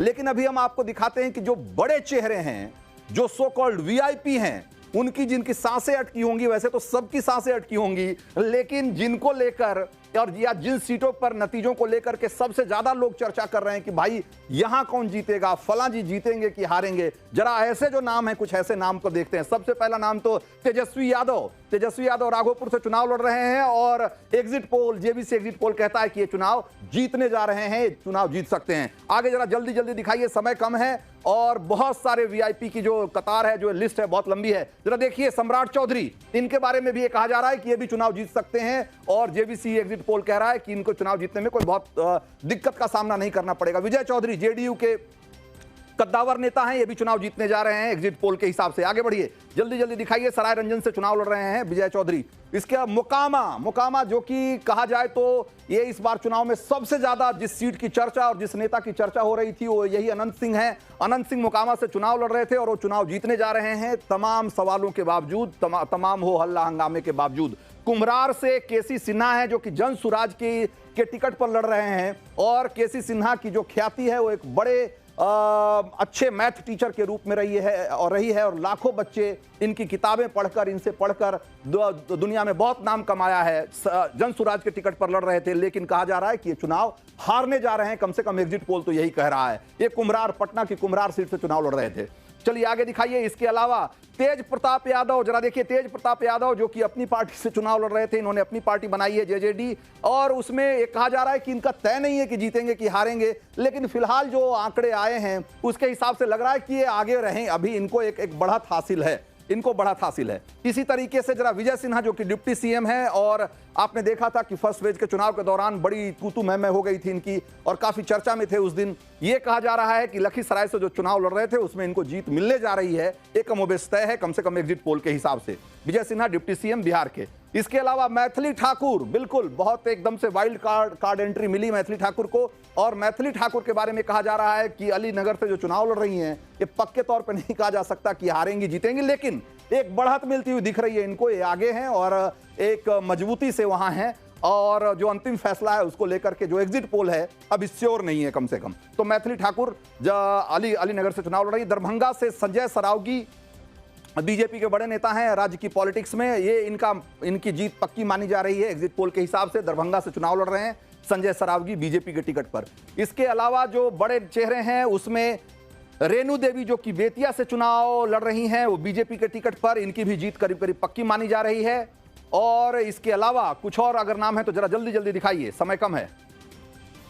लेकिन अभी हम आपको दिखाते हैं कि जो बड़े चेहरे हैं, जो सो कॉल्ड वीआईपी हैं, उनकी जिनकी सांसें अटकी होंगी, वैसे तो सबकी सांसें अटकी होंगी, लेकिन जिनको लेकर और या जिन सीटों पर नतीजों को लेकर के सबसे ज्यादा लोग चर्चा कर रहे हैं कि भाई यहां कौन जीतेगा, फलां जी जीतेंगे कि हारेंगे, जरा ऐसे जो नाम है कुछ ऐसे नाम को देखते हैं। सबसे पहला नाम तो तेजस्वी यादव राघोपुर से चुनाव लड़ रहे हैं और exit poll, JBC exit poll कहता है कि ये चुनाव जीतने जा रहे हैं, चुनाव जीत सकते हैं। आगे जरा जल्दी जल्दी दिखाइए, समय कम है और बहुत सारे वीआईपी की जो कतार है, जो लिस्ट है बहुत लंबी है। जरा देखिए सम्राट चौधरी, इनके बारे में भी ये कहा जा रहा है कि ये भी चुनाव जीत सकते हैं और जेबीसी एग्जिट पोल कह रहा है कि इनको चुनाव जीतने में कोई बहुत दिक्कत का सामना नहीं करना पड़ेगा। विजय चौधरी जेडीयू के कद्दावर नेता हैं, ये भी चुनाव जीतने जा रहे हैं एग्जिट पोल के हिसाब से। आगे बढ़िए, जल्दी जल्दी दिखाइए, सराय रंजन से चुनाव लड़ रहे हैं विजय चौधरी। इसके मोकामा जो कि कहा जाए तो ये इस बार चुनाव में सबसे ज्यादा जिस सीट की चर्चा और जिस नेता की चर्चा हो रही थी वो यही अनंत सिंह है। अनंत सिंह मोकामा से चुनाव लड़ रहे थे और वो चुनाव जीतने जा रहे हैं तमाम सवालों के बावजूद, तमाम हो हल्ला हंगामे के बावजूद। कुम्हरार से केसी सिन्हा है जो कि जन सुराज के टिकट पर लड़ रहे हैं और केसी सिन्हा की जो ख्याति है वो एक बड़े अच्छे मैथ टीचर के रूप में रही है और लाखों बच्चे इनकी किताबें पढ़कर, इनसे पढ़कर दुनिया में बहुत नाम कमाया है। जन सुराज के टिकट पर लड़ रहे थे, लेकिन कहा जा रहा है कि ये चुनाव हारने जा रहे हैं, कम से कम एग्जिट पोल तो यही कह रहा है। ये पटना की कुम्हरार सीट से चुनाव लड़ रहे थे। चलिए आगे दिखाइए। इसके अलावा तेज प्रताप यादव, जरा देखिए तेज प्रताप यादव जो कि अपनी पार्टी से चुनाव लड़ रहे थे, इन्होंने अपनी पार्टी बनाई है जेजेडी और उसमें एक कहा जा रहा है कि इनका तय नहीं है कि जीतेंगे कि हारेंगे, लेकिन फिलहाल जो आंकड़े आए हैं उसके हिसाब से लग रहा है कि ये आगे रहें। अभी इनको एक बढ़त हासिल है, इसी तरीके से जरा विजय सिन्हा जो कि डिप्टी सीएम है और आपने देखा था कि फर्स्ट फेज के चुनाव के दौरान बड़ी तू मैं हो गई थी इनकी और काफी चर्चा में थे उस दिन। ये कहा जा रहा है कि लखीसराय से जो चुनाव लड़ रहे थे उसमें इनको जीत मिलने जा रही है, एक कमोबेश तय है, कम से कम एग्जिट पोल के हिसाब से। विजय सिन्हा डिप्टी सीएम बिहार के। इसके अलावा मैथिली ठाकुर, बिल्कुल बहुत एकदम से वाइल्ड कार्ड एंट्री मिली मैथिली ठाकुर को और मैथिली ठाकुर के बारे में कहा जा रहा है कि अलीनगर से जो चुनाव लड़ रही हैं ये पक्के तौर पर नहीं कहा जा सकता कि हारेंगी जीतेंगी, लेकिन एक बढ़त मिलती हुई दिख रही है इनको, ये आगे हैं और एक मजबूती से वहां हैं और जो अंतिम फैसला है उसको लेकर के जो एग्जिट पोल है अभी श्योर नहीं है कम से कम। तो मैथिली ठाकुर अलीनगर से चुनाव लड़ रही। दरभंगा से संजय सरावगी बीजेपी के बड़े नेता हैं राज्य की पॉलिटिक्स में, ये इनकी जीत पक्की मानी जा रही है एग्जिट पोल के हिसाब से। दरभंगा से चुनाव लड़ रहे हैं संजय सरावगी बीजेपी के टिकट पर। इसके अलावा जो बड़े चेहरे हैं उसमें रेणु देवी जो कि बेतिया से चुनाव लड़ रही हैं, वो बीजेपी के टिकट पर, इनकी भी जीत करीब करीब पक्की मानी जा रही है। और इसके अलावा कुछ और अगर नाम है तो जरा जल्दी जल्दी दिखाइए, समय कम है।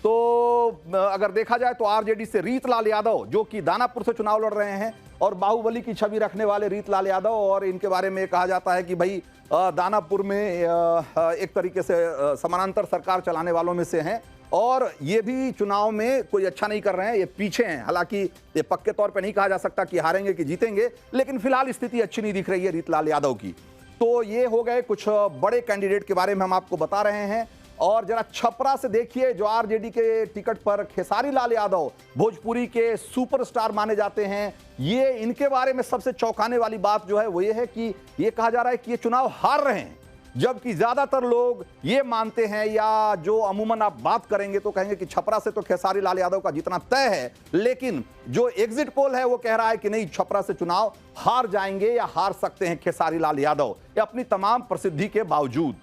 तो अगर देखा जाए तो आरजेडी से रीतलाल यादव जो कि दानापुर से चुनाव लड़ रहे हैं और बाहुबली की छवि रखने वाले रीतलाल यादव, और इनके बारे में कहा जाता है कि भाई दानापुर में एक तरीके से समानांतर सरकार चलाने वालों में से हैं और ये भी चुनाव में कोई अच्छा नहीं कर रहे हैं, ये पीछे हैं। हालांकि ये पक्के तौर पे नहीं कहा जा सकता कि हारेंगे कि जीतेंगे, लेकिन फिलहाल स्थिति अच्छी नहीं दिख रही है रीतलाल यादव की। तो ये हो गए कुछ बड़े कैंडिडेट के बारे में हम आपको बता रहे हैं। और जरा छपरा से देखिए, जो आरजेडी के टिकट पर खेसारी लाल यादव भोजपुरी के सुपरस्टार माने जाते हैं, ये इनके बारे में सबसे चौंकाने वाली बात जो है वो ये है कि ये कहा जा रहा है कि ये चुनाव हार रहे हैं, जबकि ज्यादातर लोग ये मानते हैं या जो अमूमन आप बात करेंगे तो कहेंगे कि छपरा से तो खेसारी लाल यादव का जीतना तय है, लेकिन जो एग्जिट पोल है वो कह रहा है कि नहीं, छपरा से चुनाव हार जाएंगे या हार सकते हैं खेसारी लाल यादव, ये अपनी तमाम प्रसिद्धि के बावजूद।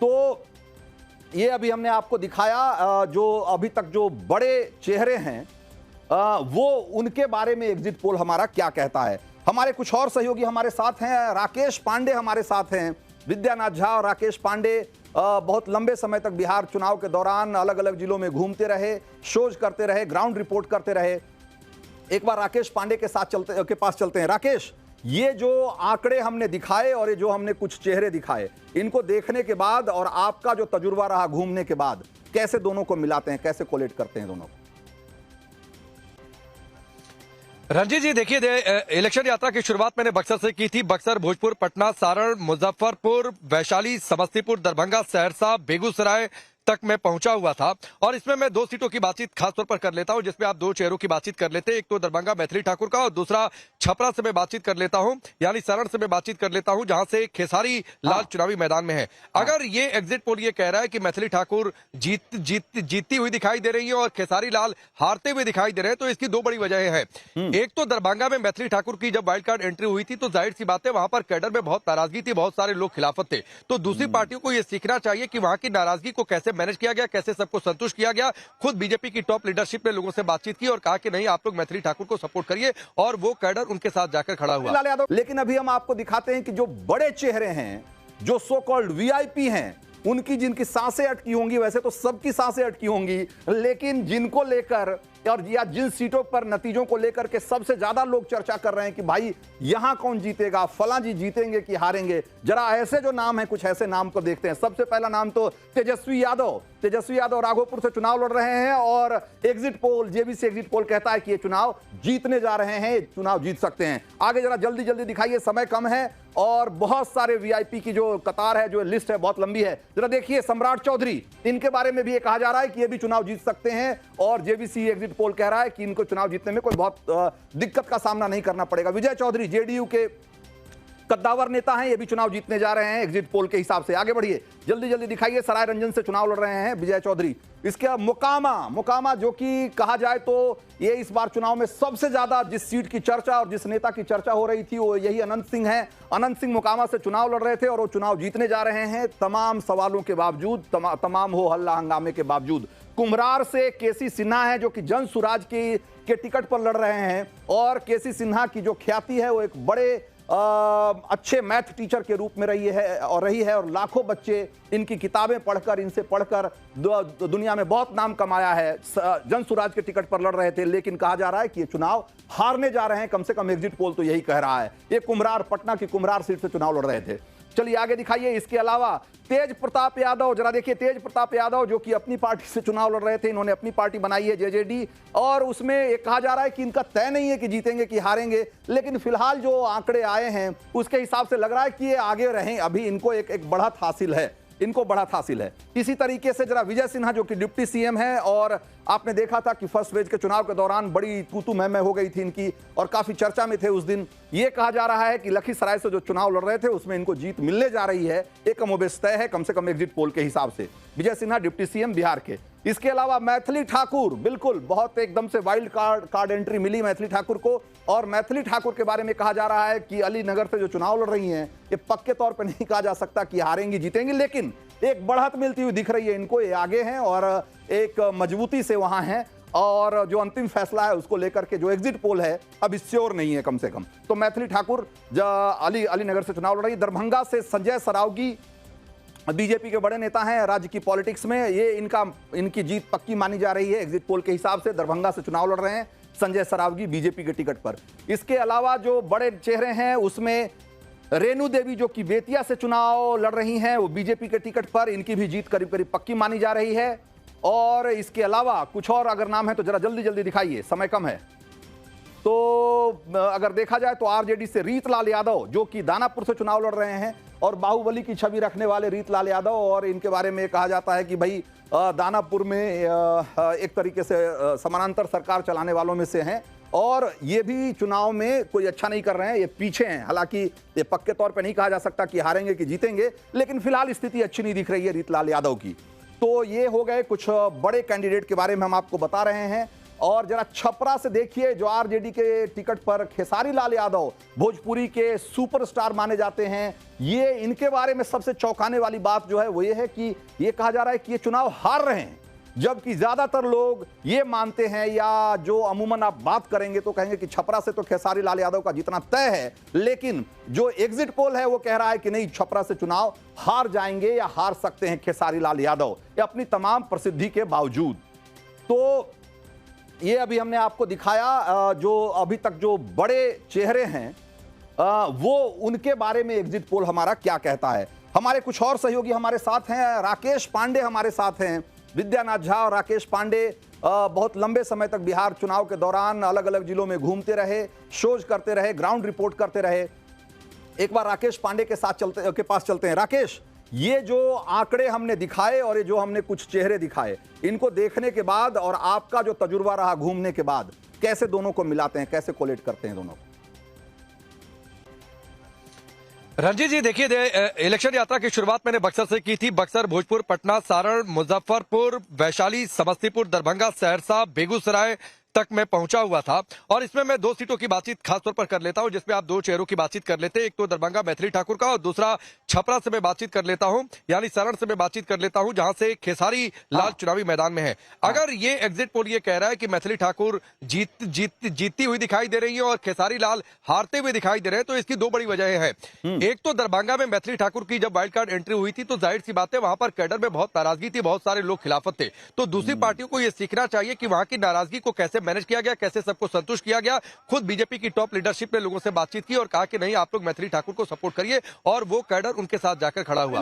तो ये अभी हमने आपको दिखाया जो अभी तक जो बड़े चेहरे हैं वो उनके बारे में एग्जिट पोल हमारा क्या कहता है। हमारे कुछ और सहयोगी हमारे साथ हैं, राकेश पांडे हमारे साथ हैं। विद्यानाथ झा और राकेश पांडे बहुत लंबे समय तक बिहार चुनाव के दौरान अलग अलग जिलों में घूमते रहे, शोज करते रहे, ग्राउंड रिपोर्ट करते रहे। एक बार राकेश पांडे के पास चलते हैं। राकेश, ये जो आंकड़े हमने दिखाए और ये जो हमने कुछ चेहरे दिखाए, इनको देखने के बाद और आपका जो तजुर्बा रहा घूमने के बाद, कैसे दोनों को मिलाते हैं, कैसे कोलेट करते हैं दोनों को? रंजीत जी देखिए, इलेक्शन यात्रा की शुरुआत मैंने बक्सर से की थी। बक्सर, भोजपुर, पटना, सारण, मुजफ्फरपुर, वैशाली, समस्तीपुर, दरभंगा, सहरसा, बेगूसराय, तक मैं पहुंचा हुआ था और इसमें मैं 2 सीटों की बातचीत खासतौर पर कर लेता हूं, जिसमें आप 2 चेहरों की बातचीत कर लेते हैं। एक तो दरभंगा मैथिली ठाकुर का और दूसरा छपरा से मैं बातचीत कर लेता हूं, यानी सारण से मैं बातचीत कर लेता हूं, जहां से खेसारी लाल चुनावी मैदान में है। अगर ये एग्जिट पोल ये कह रहा है कि मैथिली ठाकुर जीतती हुई दिखाई दे रही है और खेसारी लाल हारते हुए दिखाई दे रहे हैं, तो इसकी 2 बड़ी वजह है। एक तो दरभंगा में मैथिली ठाकुर की जब वाइल्ड कार्ड एंट्री हुई थी तो जाहिर सी बात है वहां पर कैडर में बहुत नाराजगी थी, बहुत सारे लोग खिलाफत थे। तो दूसरी पार्टियों को यह सीखना चाहिए कि वहां की नाराजगी को कैसे मैनेज किया गया, कैसे सबको संतुष्ट किया गया। खुद बीजेपी की टॉप लीडरशिप ने लोगों से बातचीत की और कहा कि नहीं, आप लोग मैथिली ठाकुर को सपोर्ट करिए, और वो कैडर उनके साथ जाकर खड़ा हुआ। लेकिन अभी हम आपको दिखाते हैं कि जो बड़े चेहरे हैं, जो सो कॉल्ड वीआईपी हैं, उनकी जिनकी सांसें अटकी होंगी, वैसे तो सबकी सांसें अटकी होंगी, लेकिन जिनको लेकर और या जिन सीटों पर नतीजों को लेकर के सबसे ज्यादा लोग चर्चा कर रहे हैं कि भाई यहां कौन जीतेगा, फलां जी जीतेंगे कि हारेंगे, जरा ऐसे जो नाम है, कुछ ऐसे नाम को देखते हैं। सबसे पहला नाम तो तेजस्वी यादव राघोपुर से चुनाव लड़ रहे हैं और exit poll, JBC exit poll कहता है कि ये चुनाव जीतने जा रहे हैं, चुनाव जीत सकते हैं। आगे जरा जल्दी जल्दी दिखाइए, समय कम है और बहुत सारे वीआईपी की जो कतार है, जो लिस्ट है, बहुत लंबी है। जरा देखिए, सम्राट चौधरी, इनके बारे में भी ये कहा जा रहा है कि ये भी चुनाव जीत सकते हैं और जेबीसी एग्जिट पोल कह रहा है कि इनको चुनाव जीतने में कोई बहुत दिक्कत का सामना नहीं करना पड़ेगा। विजय चौधरी जेडीयू के कद्दावर नेता हैं, ये भी चुनाव जीतने जा रहे हैं एग्जिट पोल के हिसाब से। आगे बढ़िए, जल्दी जल्दी दिखाइए। सराय रंजन से चुनाव लड़ रहे हैं विजय चौधरी। इसके मोकामा जो कि कहा जाए तो ये इस बार चुनाव में सबसे ज्यादा जिस सीट की चर्चा और जिस नेता की चर्चा हो रही थी वो यही अनंत सिंह है। अनंत सिंह मोकामा से चुनाव लड़ रहे थे और वो चुनाव जीतने जा रहे हैं, तमाम सवालों के बावजूद, तमाम हो हल्ला हंगामे के बावजूद। कुम्हरार से केसी सिन्हा है जो कि जन सुराज के टिकट पर लड़ रहे हैं और केसी सिन्हा की जो ख्याति है वो एक बड़े अच्छे मैथ टीचर के रूप में रही है और लाखों बच्चे इनकी किताबें पढ़कर, इनसे पढ़कर दुनिया में बहुत नाम कमाया है। जन सुराज के टिकट पर लड़ रहे थे, लेकिन कहा जा रहा है कि ये चुनाव हारने जा रहे हैं, कम से कम एग्जिट पोल तो यही कह रहा है। ये कुम्हरार, पटना की कुम्हरार सीट से चुनाव लड़ रहे थे। चलिए आगे दिखाइए। इसके अलावा तेज प्रताप यादव, जरा देखिए, तेज प्रताप यादव जो कि अपनी पार्टी से चुनाव लड़ रहे थे, इन्होंने अपनी पार्टी बनाई है जेजेडी, और उसमें ये कहा जा रहा है कि इनका तय नहीं है कि जीतेंगे कि हारेंगे, लेकिन फिलहाल जो आंकड़े आए हैं उसके हिसाब से लग रहा है कि ये आगे रहें। अभी इनको एक बढ़त हासिल है, इसी तरीके से जरा विजय सिन्हा जो कि डिप्टी सीएम है, और आपने देखा था कि फर्स्ट फेज के चुनाव के दौरान बड़ी तू मैं हो गई थी इनकी और काफी चर्चा में थे उस दिन। ये कहा जा रहा है कि लखीसराय से जो चुनाव लड़ रहे थे उसमें इनको जीत मिलने जा रही है, एक कमोबेश तय है, कम से कम एग्जिट पोल के हिसाब से। विजय सिन्हा डिप्टी सीएम बिहार के। इसके अलावा मैथिली ठाकुर, बिल्कुल बहुत एकदम से वाइल्ड कार्ड एंट्री मिली मैथिली ठाकुर को, और मैथिली ठाकुर के बारे में कहा जा रहा है कि अलीनगर से जो चुनाव लड़ रही हैं, ये पक्के तौर पर नहीं कहा जा सकता कि हारेंगी जीतेंगी, लेकिन एक बढ़त मिलती हुई दिख रही है इनको। ये आगे हैं और एक मजबूती से वहां हैं, और जो अंतिम फैसला है उसको लेकर के जो एग्जिट पोल है अब श्योर नहीं है कम से कम। तो मैथिली ठाकुर अलीनगर से चुनाव लड़ रही। दरभंगा से संजय सरावगी बीजेपी के बड़े नेता हैं राज्य की पॉलिटिक्स में, ये इनकी जीत पक्की मानी जा रही है एग्जिट पोल के हिसाब से। दरभंगा से चुनाव लड़ रहे हैं संजय सरावगी बीजेपी के टिकट पर। इसके अलावा जो बड़े चेहरे हैं उसमें रेणु देवी जो कि बेतिया से चुनाव लड़ रही हैं, वो बीजेपी के टिकट पर, इनकी भी जीत करीब करीब पक्की मानी जा रही है। और इसके अलावा कुछ और अगर नाम है तो जरा जल्दी जल्दी दिखाइए, समय कम है। तो अगर देखा जाए तो आरजेडी से रीतलाल यादव जो कि दानापुर से चुनाव लड़ रहे हैं, और बाहुबली की छवि रखने वाले रीतलाल यादव, और इनके बारे में कहा जाता है कि भाई दानापुर में एक तरीके से समानांतर सरकार चलाने वालों में से हैं, और ये भी चुनाव में कोई अच्छा नहीं कर रहे हैं, ये पीछे हैं। हालांकि ये पक्के तौर पे नहीं कहा जा सकता कि हारेंगे कि जीतेंगे, लेकिन फिलहाल स्थिति अच्छी नहीं दिख रही है रीतलाल यादव की। तो ये हो गए कुछ बड़े कैंडिडेट के बारे में हम आपको बता रहे हैं। और जरा छपरा से देखिए, जो आरजेडी के टिकट पर खेसारी लाल यादव, भोजपुरी के सुपरस्टार माने जाते हैं, ये इनके बारे में सबसे चौंकाने वाली बात जो है वो ये है कि ये कहा जा रहा है कि ये चुनाव हार रहे हैं, जबकि ज्यादातर लोग ये मानते हैं, या जो अमूमन आप बात करेंगे तो कहेंगे कि छपरा से तो खेसारी लाल यादव का जितना तय है, लेकिन जो एग्जिट पोल है वो कह रहा है कि नहीं, छपरा से चुनाव हार जाएंगे या हार सकते हैं खेसारी लाल यादव, ये अपनी तमाम प्रसिद्धि के बावजूद। तो ये अभी हमने आपको दिखाया जो अभी तक जो बड़े चेहरे हैं वो उनके बारे में एग्जिट पोल हमारा क्या कहता है। हमारे कुछ और सहयोगी हमारे साथ हैं, राकेश पांडे हमारे साथ हैं। विद्यानाथ झा और राकेश पांडे बहुत लंबे समय तक बिहार चुनाव के दौरान अलग अलग जिलों में घूमते रहे, शोज करते रहे, ग्राउंड रिपोर्ट करते रहे। एक बार राकेश पांडे के पास चलते हैं। राकेश, ये जो आंकड़े हमने दिखाए और ये जो हमने कुछ चेहरे दिखाए, इनको देखने के बाद और आपका जो तजुर्बा रहा घूमने के बाद, कैसे दोनों को मिलाते हैं, कैसे कोलेट करते हैं दोनों को? रंजीत जी देखिए, इलेक्शन यात्रा की शुरुआत मैंने बक्सर से की थी। बक्सर, भोजपुर, पटना, सारण, मुजफ्फरपुर, वैशाली, समस्तीपुर, दरभंगा, सहरसा, बेगूसराय तक मैं पहुंचा हुआ था। और इसमें मैं दो सीटों की बातचीत खासतौर पर कर लेता हूं, जिसमें आप दो चेहरों की बातचीत कर लेते हैं। एक तो दरभंगा मैथिली ठाकुर का और दूसरा छपरा से मैं बातचीत कर लेता हूं, यानी सारण से मैं बातचीत कर लेता हूं, जहां से खेसारी लाल चुनावी मैदान में है। अगर ये एग्जिट पोल ये कह रहा है कि मैथिली ठाकुर जीतती हुई दिखाई दे रही है और खेसारी लाल हारते हुए दिखाई दे रहे हैं, तो इसकी दो बड़ी वजह है। एक तो दरभंगा में मैथिली ठाकुर की जब वाइल्ड कार्ड एंट्री हुई थी, तो जाहिर सी बात है वहां पर कैडर में बहुत नाराजगी थी, बहुत सारे लोग खिलाफत थे। तो दूसरी पार्टियों को यह सीखना चाहिए कि वहां की नाराजगी को कैसे मैनेज किया गया, कैसे सबको संतुष्ट किया गया। खुद बीजेपी की टॉप लीडरशिप ने लोगों से बातचीत की और कहा कि नहीं, आप लोग मैथिली ठाकुर को सपोर्ट करिए, और वो कैडर उनके साथ जाकर खड़ा हुआ।